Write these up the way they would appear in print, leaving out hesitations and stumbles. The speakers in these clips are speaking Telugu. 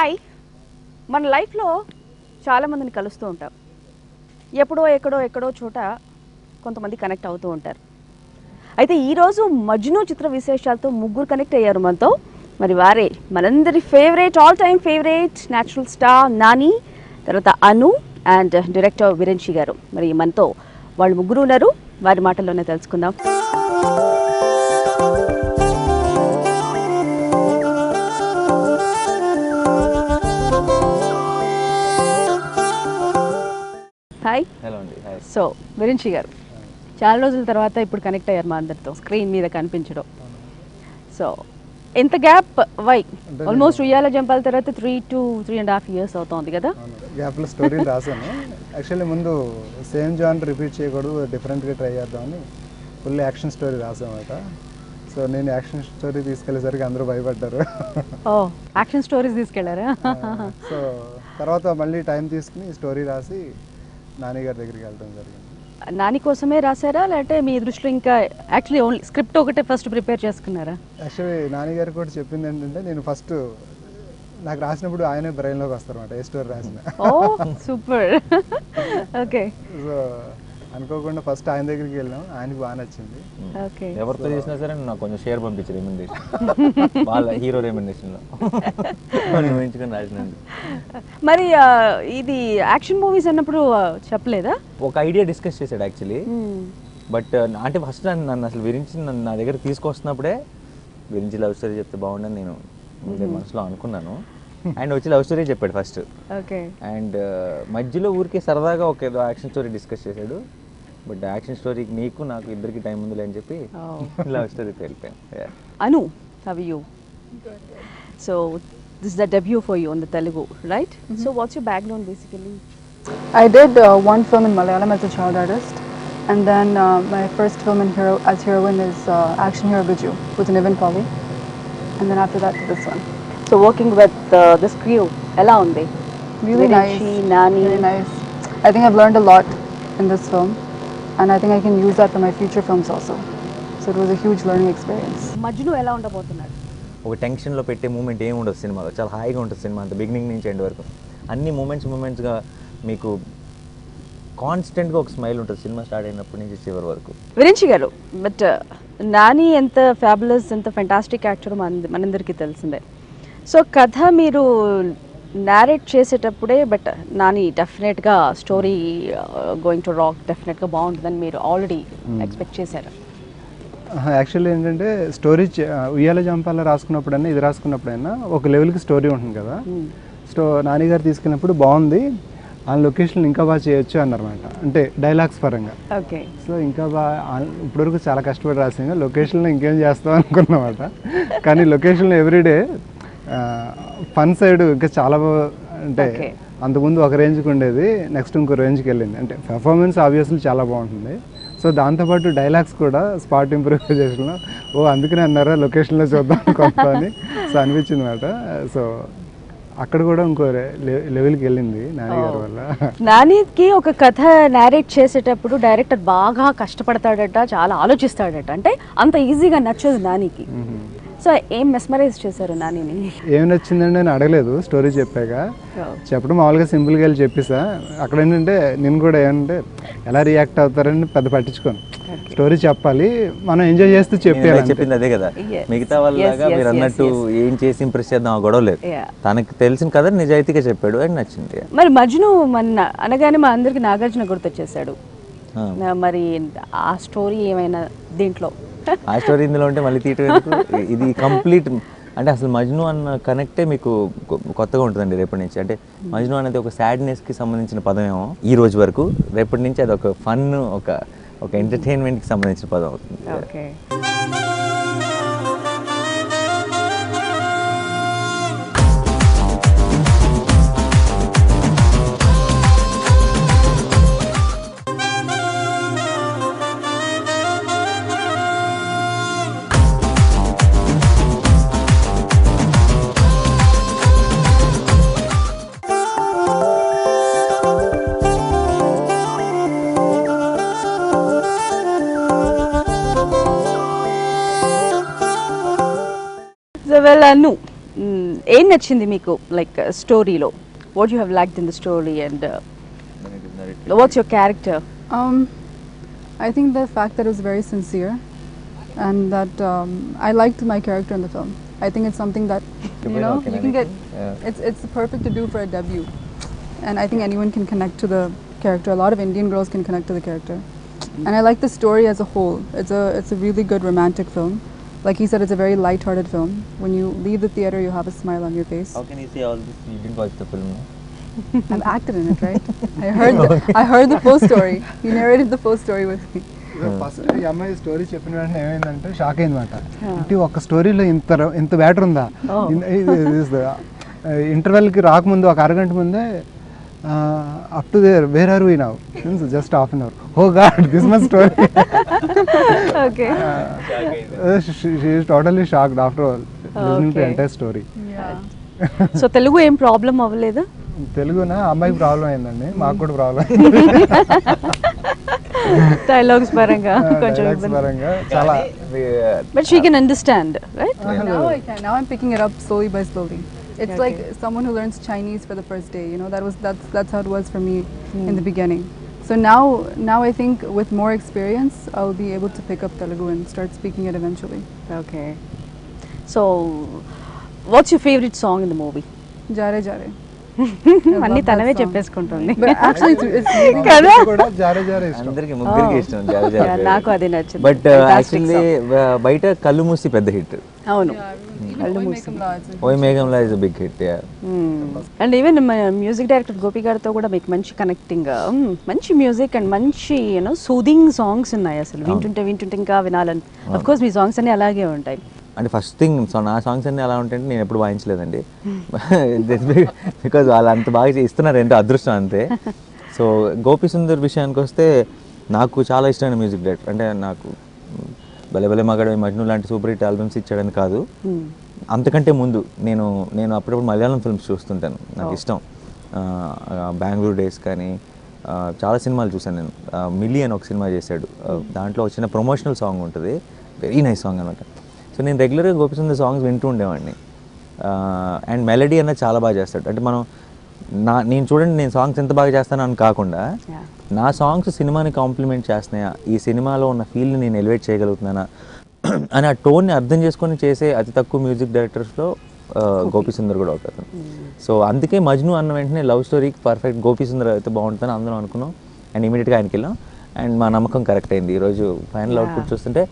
హాయ్, మన లైఫ్లో చాలామందిని కలుస్తూ ఉంటాం. ఎప్పుడో ఎక్కడో చోట కొంతమంది కనెక్ట్ అవుతూ ఉంటారు. అయితే ఈరోజు మజ్ను చిత్ర విశేషాలతో ముగ్గురు కనెక్ట్ అయ్యారు మనతో. మరి వారే మనందరి favourite, all time favourite natural star Nani, తర్వాత అను అండ్ డైరెక్టర్ విరెన్షి గారు. మరి మనతో వాళ్ళు ముగ్గురు ఉన్నారు, వారి మాటల్లోనే తెలుసుకుందాం. హాయ్. హలో అండి. హాయ్. సో విరెన్షి గారు, చాలా రోజుల తర్వాత ఇప్పుడు కనెక్ట్ అయ్యారు మా అందరితో, స్క్రీన్ మీద కనిపించడం. సో ఎంత గ్యాప్? వై? ఆల్మోస్ట్ ఉయ్యాల జంపాల తర్వాత 3 to 3.5 years అవుతోంది కదా. గ్యాప్లో స్టోరీలు రాశాను. యాక్చువల్లీ ముందు సేమ్ జాన్ రిపీట్ చేయకూడదు, డిఫరెంట్గా ట్రై చేద్దామని ఫుల్ యాక్షన్ స్టోరీ రాసామన్నమాట. సో నేను యాక్షన్ స్టోరీ తీసుకెళ్ళేసరికి అందరూ భయపడ్డారు. ఓ, యాక్షన్ స్టోరీస్ తీసుకెళ్లారా? సో తర్వాత మళ్ళీ టైం తీసుకుని స్టోరీ రాసి నాని గారి దగ్గరికి వెళ్ళడం జరిగింది. నాని కోసమే రాశారా, లేదంటే మీ దృష్టిలో ఇంకా యాక్చువల్లీ ఓన్లీ స్క్రిప్ట్ ఒకటే ఫస్ట్ ప్రిపేర్ చేసుకున్నారా? యాక్చువల్లీ నాని గారు కూడా చెప్పింది ఏంటంటే, నేను ఫస్ట్ నాకు రాసినప్పుడు ఆయనే బ్రెయిన్లోకి వస్తారన్నమాట, ఏ స్టోరీ రాసిన. ఓ సూపర్. ఓకే. సో అనుకోకుండా ఫస్ట్ ఆయన దగ్గరికి వెళ్ళాం, ఆయనకి బాగా నచ్చింది. ఓకే. ఎవరితో చేసినా సరే నాకు కొంచెం షేర్ పంపించారు రికమెండేషన్, వాళ్ళ హీరో రికమెండేషన్లో ఊహించుకొని రాసినండి. మరి ఇది యాక్షన్ మూవీస్ అన్నప్పుడు చెప్పలేదా? ఒక ఐడియా డిస్కస్ చేశాడు యాక్చువల్లీ. బట్ అంటే ఫస్ట్ నన్ను అసలు నన్ను నా దగ్గర తీసుకొస్తున్నప్పుడే విరించి లవ్ స్టోరీ చెప్తే బాగుండని నేను మనసులో అనుకున్నాను. అండ్ వచ్చి లవ్ స్టోరీ చెప్పాడు ఫస్ట్. ఓకే. అండ్ మధ్యలో ఊరికే సరదాగా ఒక ఏదో యాక్షన్ స్టోరీ డిస్కస్ చేశాడు. బట్ యాక్షన్ స్టోరీకి నీకు నాకు ఇద్దరికి టైం ఉందిలే అని చెప్పి లవ్ స్టోరీకి వెళ్ళిపోయాను. Anu, how are you? So this is the debut for you on the Telugu, right? So what's your background basically? I did one film in Malayalam as a child artist, and then my first film as heroine is Action Hero Biju with Niven Pauly, and then after that this one. So working with this crew, ela undi? Really Virenchi, nice, Nani. really nice. I think I've learned a lot in this film, and I think I can use that for my future films also. So it was a huge learning experience. Majnu ఎలా ఉండబోతున్నాడు? ఒక టెన్షన్లో పెట్టే మూమెంట్ ఏమి ఉండదు సినిమాలో, చాలా హాయిగా ఉంటుంది సినిమా అంతా, బిగినింగ్ నుంచి ఎండ్ వరకు. అన్ని మూమెంట్స్గా మీకు కాన్స్టెంట్గా ఒక స్మైల్ ఉంటుంది సినిమా స్టార్ట్ అయినప్పటి నుంచి చివరి వరకు. విరెన్చి గారు, బట్ నాని ఎంత ఫ్యాబులస్, ఎంత ఫెంటాస్టిక్ యాక్టర్ మనందరికీ తెలిసిందే. సో కథ మీరు నారేట్ చేసేటప్పుడే, బట్ నాని డెఫినెట్గా స్టోరీ గోయింగ్ టు రాక్, డెఫినెట్గా బాగుంటుందని మీరు ఆల్రెడీ ఎక్స్పెక్ట్ చేశారు? యాక్చువల్లీ ఏంటంటే, స్టోరీ ఉయ్యాల జంపాల రాసుకున్నప్పుడైనా ఇది రాసుకున్నప్పుడైనా ఒక లెవెల్కి స్టోరీ ఉంటుంది కదా. నాని గారు తీసుకెళ్ళినప్పుడు బాగుంది, ఆ లొకేషన్ ఇంకా బాగా చేయొచ్చు అన్నారన్నమాట, అంటే డైలాగ్స్ పరంగా. ఓకే. సో ఇంకా బాగా ఇప్పటివరకు చాలా కష్టపడి రాసాను, లొకేషన్లో ఇంకేం చేస్తాం అనుకున్నమాట. కానీ లొకేషన్లో ఎవ్రీడే ఫన్ సైడ్ ఇంకా చాలా అంటే అంతకుముందు ఒక రేంజ్కి ఉండేది, నెక్స్ట్ ఇంకో రేంజ్కి వెళ్ళింది. అంటే పెర్ఫార్మెన్స్ ఆబ్వియస్లీ చాలా బాగుంటుంది. సో దాంతోపాటు డైలాగ్స్ కూడా స్పాట్ ఇంప్రూవైజేషన్లో అందుకనే అన్నారా లొకేషన్లో చూద్దాం కొంత అని సో అనిపించింది అనమాట. సో అక్కడ కూడా ఇంకో లెవెల్కి వెళ్ళింది నాని గారి వల్ల. నానికి ఒక కథ నారేట్ చేసేటప్పుడు డైరెక్టర్ బాగా కష్టపడతాడట, చాలా ఆలోచిస్తాడట, అంటే అంత ఈజీగా నచ్చదు నానికి. సో ఏం మెస్మరైజ్ చేశారు నానిని? ఏం నచ్చిందండి నేను అడగలేదు, స్టోరీ చెప్పాక చెప్పడం మామూలుగా సింపుల్గా వెళ్ళి చెప్పేసా. అక్కడ ఏంటంటే నేను కూడా ఏంటంటే ఎలా రియాక్ట్ అవుతారని పెద్ద పట్టించుకోను, స్టోరీ చెప్పాలి, మనం ఎంజాయ్ చేస్తూ చెప్పాలి. చెప్పింది అదే కదా, మిగతా వాళ్ళగా మీరు అన్నట్టు ఏం చేసి ఇంప్రెస్ చేద్దాం ఆ గొడవ లేదు. తనకి తెలిసిన కదా నిజాయితీగా చెప్పాడు అని నచ్చింది. మరి మజ్ను మన అనగానే మా అందరికి నాగార్జున గుర్తొచ్చేసాడు. మరి ఆ స్టోరీ ఏమైనా దీంట్లో? ఆ స్టోరీ ఇందులో ఉంటే మళ్ళీ తీయటం ఎందుకు? ఇది కంప్లీట్ అంటే అసలు మజ్ను అన్న కనెక్టే మీకు కొత్తగా ఉంటుందండి రేపటి నుంచి. అంటే మజ్ను అనేది ఒక సాడ్నెస్కి సంబంధించిన పదం ఏమో ఈ రోజు వరకు, రేపటి నుంచి అది ఒక ఫన్, ఒక ఎంటర్టైన్మెంట్కి సంబంధించిన పదం అవుతుంది. ఓకే. వెల్ అను, ఏ ఏం నచ్చింది మీకు లైక్ స్టోరీలో? What you have liked in the story and what's your character? I think the fact that it was very sincere, and that I liked my character in the film. I think it's something that you know you can get. It's perfect to do for a debut, and I think anyone can connect to the character. A lot of Indian girls can connect to the character, and I like the story as a whole. It's a really good romantic film. Like he said, it's a very light-hearted film. When you leave the theater, you have a smile on your face. How can you say all this? You didn't watch the film, no? I've acted in it, right? I heard the full story. He narrated the full story with me. First ఈ అమ్మాయి స్టోరీ చెప్పిన వెంటనే ఏమైందంటే షాక్ అయిందన్నమాట. ఇంటి ఒక స్టోరీలో ఇంత బ్యాటర్ ఉందా? ఇంటర్వెల్కి రాకముందు ఒక అరగంట ముందే up to there where are we now means just half an hour. Oh god this much story. Okay. She is totally shocked after all listening to entire story. So Telugu ఏం ప్రాబ్లం అవ్వలేదా? తెలుగునా అమ్మాయికి ప్రాబ్లం అయిందండి, మాకు కూడా ప్రాబ్లం. డైలాగ్స్ పరంగా కొంచెం పరంగా చాలా. But she can understand, right? Now I can. Now I'm picking it up slowly by slowly. It's like someone who learns Chinese for the first day. You know, that's how it was for me in the beginning. So now I think with more experience, I'll be able to pick up Telugu and start speaking it eventually. Okay. So what's your favourite song in the movie? Jare Jare. అన్ని తనవే చెప్పేసుకుంటుంది. But actually, it's really కదా? కూడా జారే జారే ఇష్టం. అందరికి ముగ్గురికి ఇష్టం జారే Yeah, జారే. నాకు అదే నచ్చింది. బట్ యాక్చువల్లీ బయట కళ్ళు మూసి పెద్ద హిట్, అవును. Oi Mekam La, it's a ఓయ్ మేఘంలా is big hit. And even music director Gopi గారితో కూడా మీకు మంచి కనెక్టింగ్, మంచి మ్యూజిక్ అండ్ మంచి యూనో సూదింగ్ సాంగ్స్ ఉన్నాయి. అసలు వింటుంటే వింటుంటే ఇంకా వినాలని. అఫ్ కోర్స్ మీ సాంగ్స్ అన్ని అలాగే ఉంటాయి. అంటే ఫస్ట్ థింగ్ నా సాంగ్స్ అన్ని ఎలా ఉంటాయంటే నేను ఎప్పుడు వాయించలేదండి. బికాజ్ వాళ్ళు అంత బాగా ఇస్తున్నారు, ఏంటో అదృష్టం అంతే. సో గోపి సుందర్ విషయానికి వస్తే నాకు చాలా ఇష్టమైన మ్యూజిక్ డైరెక్టర్. అంటే నాకు భలే భలే మగాడు, మజ్ను లాంటి సూపర్ హిట్ ఆల్బమ్స్ ఇచ్చాడని కాదు, అంతకంటే ముందు నేను అప్పుడప్పుడు మలయాళం ఫిల్మ్స్ చూస్తుంటాను, నాకు ఇష్టం. బెంగళూరు డేస్ కానీ చాలా సినిమాలు చూసాను నేను. మిల్లీ అని ఒక సినిమా చేశాడు, దాంట్లో వచ్చిన ప్రమోషనల్ సాంగ్ ఉంటుంది, వెరీ నైస్ సాంగ్ అనమాట. సో నేను రెగ్యులర్గా గోపి సుందర్ సాంగ్స్ వింటూ ఉండేవాడిని. అండ్ మెలడీ అన్నది చాలా బాగా చేస్తాడు. అంటే మనం నేను చూడండి, నేను సాంగ్స్ ఎంత బాగా చేస్తాను అని కాకుండా నా సాంగ్స్ సినిమాని కాంప్లిమెంట్ చేస్తున్నాయా, ఈ సినిమాలో ఉన్న ఫీల్ని నేను ఎలివేట్ చేయగలుగుతున్నానా అని ఆ టోన్ని అర్థం చేసుకొని చేసే అతి తక్కువ మ్యూజిక్ డైరెక్టర్స్లో గోపి సుందర్ కూడా ఒకరు. సో అందుకే మజ్ను అన్న వెంటనే లవ్ స్టోరీకి పర్ఫెక్ట్ గోపి సుందర్ అయితే బాగుంటుందని అందరం అనుకున్నాం. అండ్ ఇమీడియట్గా ఆయనకి వెళ్ళాం. అండ్ మా నమ్మకం కరెక్ట్ అయింది. ఈరోజు ఫైనల్ అవుట్పుట్ చూస్తుంటే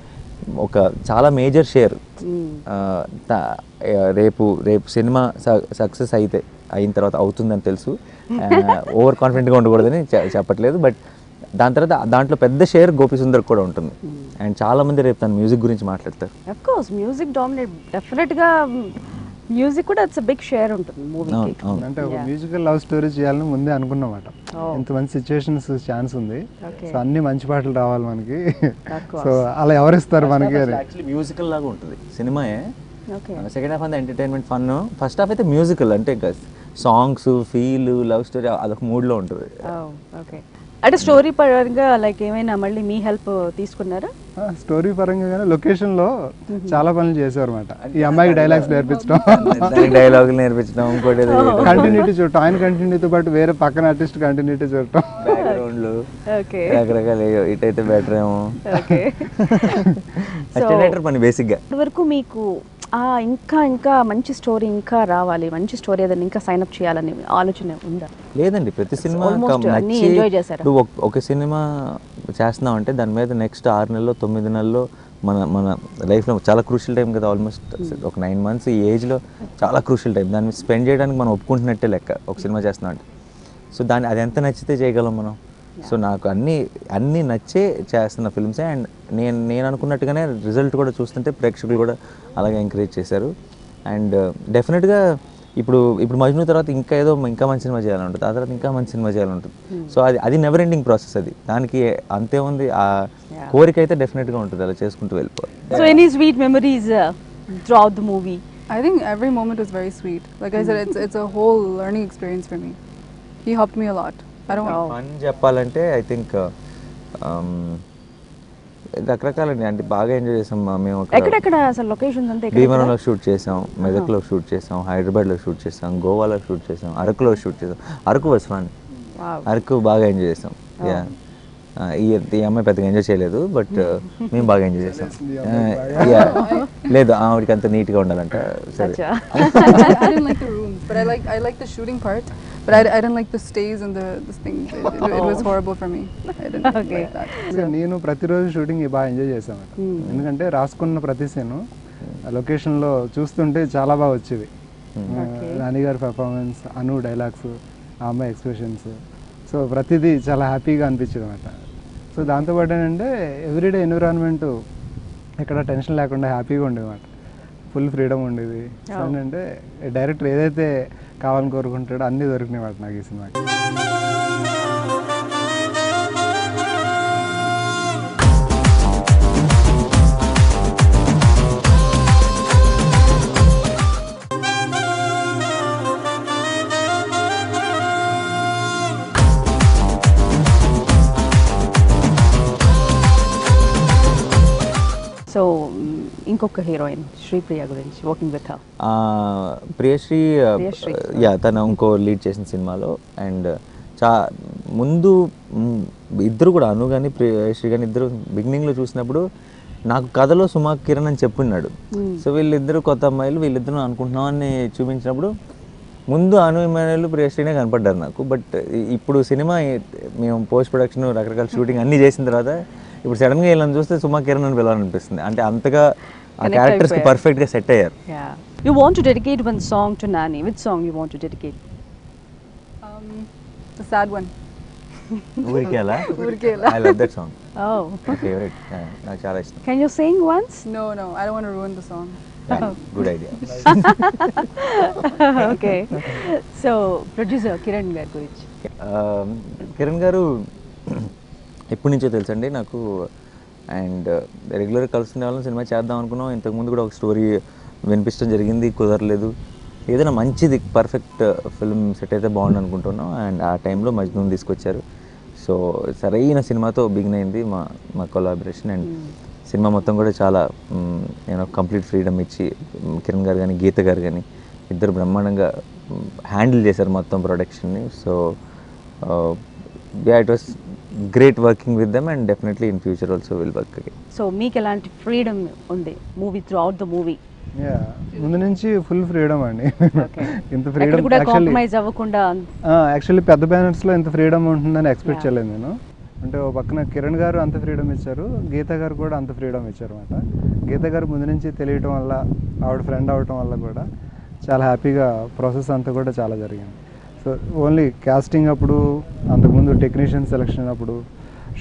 ఒక చాలా మేజర్ షేర్ రేపు సినిమా సక్సెస్ అయిన తర్వాత అవుతుందని తెలుసు. ఓవర్ కాన్ఫిడెంట్గా ఉండకూడదని చెప్పట్లేదు, బట్ దాని తర్వాత దాంట్లో పెద్ద షేర్ గోపి సుందర్ కూడా ఉంటుంది. అండ్ చాలా మంది రేపు తన మ్యూజిక్ గురించి మాట్లాడతారు. అఫ్ కోర్స్ మ్యూజిక్ డామినేట్, డెఫినెట్గా మ్యూజిక్ కూడా ఇట్స్ బిగ్ షేర్ ఉంటుంది మూవీకి. అంటే ఒక మ్యూజికల్ లవ్ స్టోరీ చేయాలని ముందే అనుకున్నమాట. ఇంత మంచి సిచ్యువేషన్స్ ఛాన్స్ ఉంది, సో అన్ని మంచి పాటలు రావాలి మనకి. సో అలా ఎవరిస్తారు మనకి? యాక్చువల్లీ మ్యూజికల్ లాగా ఉంటుంది సినిమాయే. సెకండ్ హాఫ్ అంతా ఎంటర్టైన్మెంట్ ఫన్, ఫస్ట్ హాఫ్ అయితే మ్యూజికల్. అంటే ఇంకా సాంగ్స్ ఫీల్ లవ్ స్టోరీ అదొక మూడ్లో ఉంటుంది. ఓకే. అంటే స్టోరీ పరంగా లైక్ ఏమైనా మళ్ళీ మీ హెల్ప్ తీసుకున్నారా? స్టోరీ పరంగా కానీ లొకేషన్లో చాలా పనులు చేశారు అనమాట. ఈ అమ్మాయికి డైలాగ్స్ నేర్పించడం, డైలాగులు నేర్పించడం, ఇంకోటి కంటిన్యూటీ చూడటం, ఆయన కంటిన్యూతో పాటు వేరే పక్కన ఆర్టిస్ట్ కంటిన్యూటీ చూడటం, బ్యాక్గ్రౌండ్లు రకరకాల ఇటైతే బెటర్ ఏమో. పని బేసిక్గా ఇప్పటివరకు మీకు ఇంకా మంచి స్టోరీ ఇంకా రావాలి, మంచి స్టోరీ ఏదైనా ఇంకా సైన్ అప్ చేయాలని ఆలోచన ఉందా? లేదండి, ప్రతి సినిమా ఇప్పుడు ఒక సినిమా చేస్తున్నాం అంటే దాని మీద నెక్స్ట్ 6 నెలల్లో 9 నెలల్లో మన లైఫ్లో చాలా క్రూషియల్ టైం కదా. ఆల్మోస్ట్ ఒక 9 మంత్స్ ఈ ఏజ్లో చాలా క్రూషియల్ టైం. దాన్ని స్పెండ్ చేయడానికి మనం ఒప్పుకుంటున్నట్టే లెక్క ఒక సినిమా చేస్తున్నాం అంటే. సో అది ఎంత నచ్చితే చేయగలం మనం. సో నాకు అన్నీ నచ్చే చేస్తున్న ఫిల్మ్సే. అండ్ నేను అనుకున్నట్టుగానే రిజల్ట్ కూడా చూస్తుంటే ప్రేక్షకులు కూడా అలాగే ఎంకరేజ్ చేశారు. అండ్ డెఫినెట్గా ఇప్పుడు మజ్ను తర్వాత ఇంకా మంచి సినిమా చేయాలంటుంది, ఆ తర్వాత ఇంకా మంచి సినిమా చేయాలంటుంది. సో అది నెవర్ ఎండింగ్ ప్రాసెస్. అది దానికి అంతే ఉంది. ఆ కోరిక అయితే డెఫినెట్గా ఉంటుంది, అలా చేసుకుంటూ వెళ్ళిపోవాలి. So any sweet memories throughout the movie? I think every moment was very sweet. Like I said, it's a whole learning experience for me. He helped me a lot. Fun చెప్పాలంటే ఐ థింక్ రకరకాలండి, అంటే బాగా ఎంజాయ్ చేసాం మేము. ఎక్కడెక్కడ అసలు లొకేషన్స్ అంతా ఎక్కడ? భీమవరంలో షూట్ చేసాం, మెదక్లో షూట్ చేసాం, హైదరాబాద్లో షూట్ చేసాం, గోవాలో షూట్ చేసాం, అరకులో షూట్ చేసాం. Araku was fun. Wow. Araku బాగా ఎంజాయ్ చేసాం. యా, ఈ అమ్మాయి పెద్దగా ఎంజాయ్ చేయలేదు, బట్ మేము బాగా ఎంజాయ్ చేసాం. యా, లేదు ఆవిడకి అంత నీట్గా ఉండాలంట. సరే. అచ్చా. I didn't like the rooms, but I like the shooting part. But I didn't like the stays and this thing. It was horrible for me. I didn't Okay. like that. నేను ప్రతిరోజు షూటింగ్ బాగా ఎంజాయ్ చేసాను. ఎందుకంటే రాసుకున్న ప్రతి సీను లొకేషన్లో చూస్తుంటే చాలా బాగా వచ్చేది. నాని గారి పెర్ఫార్మెన్స్, అను డైలాగ్స్, ఆ అమ్మాయి ఎక్స్ప్రెషన్స్, సో ప్రతిదీ చాలా హ్యాపీగా అనిపించేది అనమాట. సో దాంతోపాటు ఏంటంటే ఎవ్రీడే ఎన్విరాన్మెంట్ ఎక్కడ టెన్షన్ లేకుండా హ్యాపీగా ఉండేది అనమాట. ఫుల్ ఫ్రీడమ్ ఉండేది. సో ఏంటంటే డైరెక్టర్ ఏదైతే కావాలని కోరుకుంటాడో అన్నీ దొరికినాయి మాట నాకు ఈ సినిమాకి. సో ఇంకొక హీరోయిన్ శ్రీప్రియ గురించి, working with her. Priyasri, Priyasri. Yeah, తను ఇంకో లీడ్ చేసిన సినిమాలో. అండ్ ముందు ఇద్దరు కూడా, అను కానీ ప్రియశ్రీ కానీ ఇద్దరు బిగినింగ్లో చూసినప్పుడు నాకు కథలో సుమా కిరణ్ అని చెప్పున్నాడు. సో వీళ్ళిద్దరు కొత్త అమ్మాయిలు, వీళ్ళిద్దరు అనుకుంటున్నాం అని చూపించినప్పుడు ముందు అను ఇమానుయేల్ ప్రియశ్రీనే కనపడ్డారు నాకు. బట్ ఇప్పుడు సినిమా మేము పోస్ట్ ప్రొడక్షన్ రకరకాల షూటింగ్ అన్నీ చేసిన తర్వాత ఇప్పుడు సడన్గా వీళ్ళని చూస్తే సుమా కిరణ్ అని పిలవాలనిపిస్తుంది. అంటే అంతగా ఆ క్యారెక్టర్స్కి పర్ఫెక్ట్గా సెట్ అయ్యారు. You want to dedicate one song to Nani. Which song you want to dedicate? The sad one. ఊరికేలా? Urkela. I love that song. Oh. My favourite. నాకు చాలా ఇష్టం. Can you sing once? No, I don't want to ruin the song. Good idea. Okay. So, producer Kiran గారి గురించి. కిరణ్ గారు ఎప్పటి నుంచో తెలుసండి నాకు. అండ్ రెగ్యులర్గా కలుసుకునే వాళ్ళని సినిమా చేద్దాం అనుకున్నాం. ఇంతకుముందు కూడా ఒక స్టోరీ వినిపించడం జరిగింది, కుదరలేదు. ఏదైనా మంచిది పర్ఫెక్ట్ ఫిల్మ్ సెట్ అయితే బాగుండు అనుకుంటున్నాం. అండ్ ఆ టైంలో మజ్నూన్ తీసుకొచ్చారు. సో సరైన సినిమాతో బిగిన్ అయింది మా కొలాబరేషన్. అండ్ సినిమా మొత్తం కూడా చాలా నేను కంప్లీట్ ఫ్రీడమ్ ఇచ్చి కిరణ్ గారు కానీ గీత గారు కానీ ఇద్దరు బ్రహ్మాండంగా హ్యాండిల్ చేశారు మొత్తం ప్రొడక్షన్ని. So it was great working with them and definitely in future also will work again. So మీకు ఎలాంటి ఫ్రీడమ్ ఉంది movie throughout the movie? ముందు నుంచి ఫుల్ ఫ్రీడమ్ అండి. ఇంత ఎక్కడ ఫ్రీడమ్ కూడా కాంప్రమైజ్ అవ్వకుండా. యాక్చువల్లీ పెద్ద బ్యానర్స్లో ఇంత ఫ్రీడమ్ ఉంటుందని ఎక్స్పెక్ట్ చేయలేదు నేను. అంటే ఓ పక్కన కిరణ్ గారు అంత ఫ్రీడమ్ ఇచ్చారు, గీత గారు కూడా అంత ఫ్రీడమ్ ఇచ్చారు అనమాట. గీత గారు ముందు నుంచి తెలియటం వల్ల, ఆవిడ ఫ్రెండ్ అవటం వల్ల కూడా చాలా హ్యాపీగా ప్రాసెస్ అంతా కూడా చాలా జరిగింది. సో ఓన్లీ కాస్టింగ్ అప్పుడు, అంతకుముందు టెక్నీషియన్ సెలెక్షన్ అప్పుడు,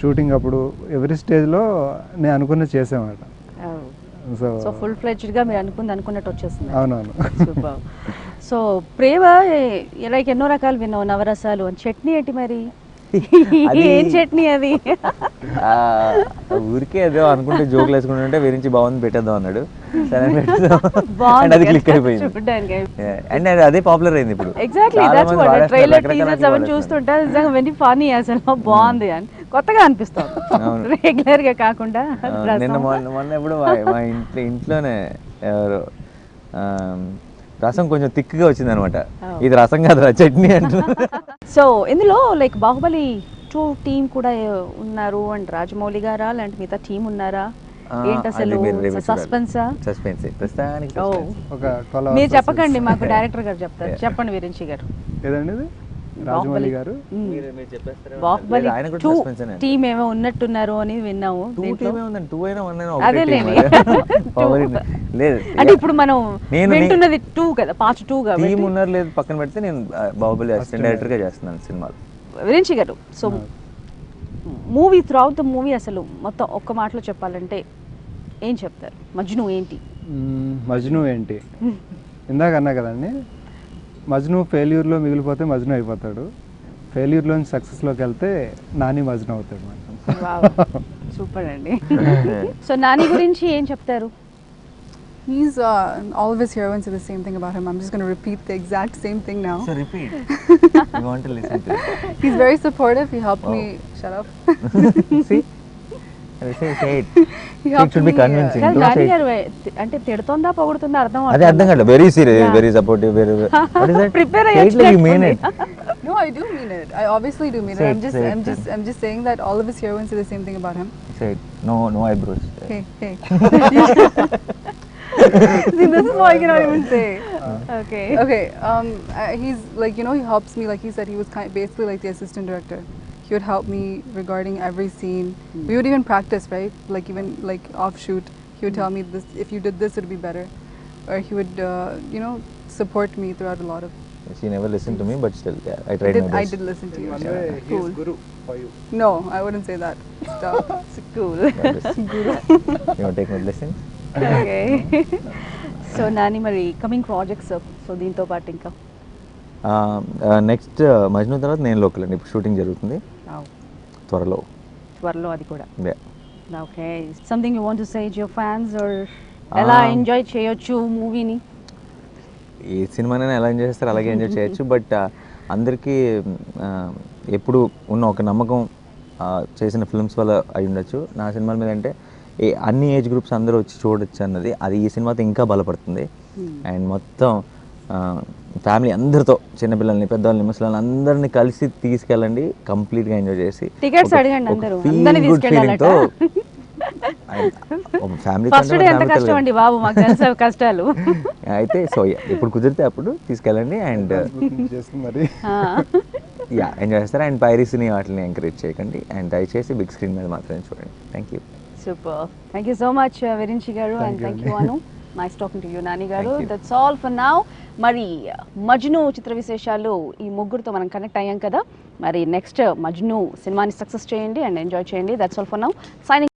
షూటింగ్ అప్పుడు ఎవ్రీ స్టేజ్లో నేను అనుకున్నది చేసామన్నమాట. సో ఫుల్ ఫ్లెడ్జ్డ్ గా మీరు అనుకున్నట్టు వచ్చేస్తుంది. అవునవును. సూపర్. సో ప్రేమ లైక్ ఎన్నో రకాలు విన్నావు, నవరసాలు అని. చట్నీ ఏంటి మరి? ఏం చట్నీ అది? ఊరికే ఏదో అనుకుంటే జోకులు వేసుకుంటుంటే వీరించి బాగుంది పెట్టేద్దాం అన్నాడు. సరే బాగుంది, అది క్లిక్ అయిపోయింది. చూడడానికి. అండ్ అదే పాపులర్ అయింది ఇప్పుడు. Exactly, that's what trailer teasers అవన్నీ చూస్తుంటే నిజంగా వెరీ ఫనీ, అసలు బాగుంది అని కొత్తగా అనిపిస్తుంది రెగ్యులర్ గా కాకుండా. నిన్న మొన్న ఎప్పుడు మా ఇంట్లోనే ఎవరు రసం కొంచెం థిక్గా వచ్చింది అనమాట. ఇది రసం కాదు, చట్నీ అంటున్నా. సో ఇందులో లైక్ బాహుబలి 2 టీం కూడా ఉన్నారు అండ్ రాజమౌళి గారా లాంటి మిగతా టీం ఉన్నారా? ఏంటి అసలు సస్పెన్సా? సస్పెన్స్ ప్రస్తుతానికి. ఒక 12 మీరు చెప్పకండి, మాకు డైరెక్టర్ గారు చెప్తారు. చెప్పండి వీరించి గారు. ఏదండి ఇది? రాజమౌళి గారు. బాహుబలి 2 టీం ఏమో ఉన్నట్టున్నారు అని విన్నాము. అదేలేండి, అంటే ఇప్పుడు మనం వింటున్నది 2 కదా, పార్ట్ 2 కాబట్టి టీం ఉన్నారు లేదు పక్కన పెడితే నేను బాహుబలి అసిస్టెంట్ డైరెక్టర్ గా చేస్తున్నాను సినిమాలో. వీరించి గారు, so movie throughout the movie అసలు మొత్తం ఒక్క మాటలో చెప్పాలంటే ఏం చెప్తారు? మజ్ను ఏంటి? మజ్ను ఏంటి ఇందాక అన్నా కదండి, మజ్ను ఫెయిల్యూర్లో మిగిలిపోతే మజ్ను అయిపోతాడు, ఫెయిల్యూర్లోంచి సక్సెస్లోకి వెళ్తే నాని మజ్ను అవుతాడు. సూపర్ అండి. సో నాని గురించి ఏం చెప్తారు? He's all of his heroines say the same thing about him. I'm just going to repeat the exact same thing now. So repeat. You want to listen to it? He's very supportive. He helped me. Shut up. See? It should be convincing. కాదు నాని గారు అంటే తిడుతుందా పొగుడుతుందా అర్థం అదే అర్థం కాదు. Very serious, very supportive, very prepare you mean it. No, I do mean it. I obviously do mean Say it. it, I'm just saying that all of us here won't say the same thing about him. Say it. No eyebrows. Hey. See, this is what I cannot even say. Okay. Okay. He's like, you know, he helps me. Like he said, he was basically like the assistant director. He would help me regarding every scene. We would even practice, right? Like even like off shoot, he would tell me this. If you did this, it would be better. Or he would, you know, support me throughout a lot of. She never listened to me, but still, yeah, I tried my best. I did listen to you. One way he Cool. is guru for you. No, I wouldn't say that. Stop. Cool. You want to take my blessing? Okay so Nani మరి కమింగ్ ప్రాజెక్ట్స్ సో దీంతో పాటు ఇంకా నెక్స్ట్ మజ్ను తర్వాత నేను లోకల్ అండి. ఇప్పుడు షూటింగ్ జరుగుతుంది త్వరలో. అది కూడా Yeah. Okay something you want to say to your fans or ఎలా ఎంజాయ్ చేయొచ్చు మూవీని? ఏ సినిమానైనా ఎలా ఎంజాయ్ చేస్తారు అలాగే ఎంజాయ్ చేయొచ్చు. బట్ అందరికీ ఎప్పుడు ఉన్న ఒక నమ్మకం చేసిన ఫిల్మ్స్ వల్ల అయి ఉండొచ్చు. నా సినిమాల మీద అంటే అన్ని ఏజ్ గ్రూప్స్ అందరూ వచ్చి చూడొచ్చు అన్నది అది ఈ సినిమాతో ఇంకా బలపడుతుంది. అండ్ మొత్తం ఫ్యామిలీ అందరితో చిన్నపిల్లల్ని పెద్దవాళ్ళని ముసలిని అందరినీ కలిసి తీసుకెళ్ళండి, కంప్లీట్గా ఎంజాయ్ చేసి టికెట్స్ అడగండి అందరూ అందరినీ తీసుకెళ్ళాలట. ఫ్యామిలీ ఫస్ట్ డే ఎంత కష్టం అండి బాబు, మాకు తెలుసు కష్టాలు. అయితే సో ఎప్పుడు కుదిరితే అప్పుడు తీసుకెళ్ళండి అండ్ మరి యా ఎంజాయ్ చేస్తారు. అండ్ పైరసీని వాటిని ఎంకరేజ్ చేయకండి అండ్ దయచేసి బిగ్ స్క్రీన్ మీద మాత్రమే చూడండి. Thank you. Super, thank you so much Virinchi garu and thank you Anu. Nice talking to you Nani garu. That's all for now. మరి మజ్ను చిత్ర విశేషాలు ఈ ముగ్గురుతో మనం కనెక్ట్ అయ్యాం కదా, మరి నెక్స్ట్ మజ్ను సినిమాని సక్సెస్ చేయండి అండ్ ఎంజాయ్ చేయండి. That's all for now. Signing.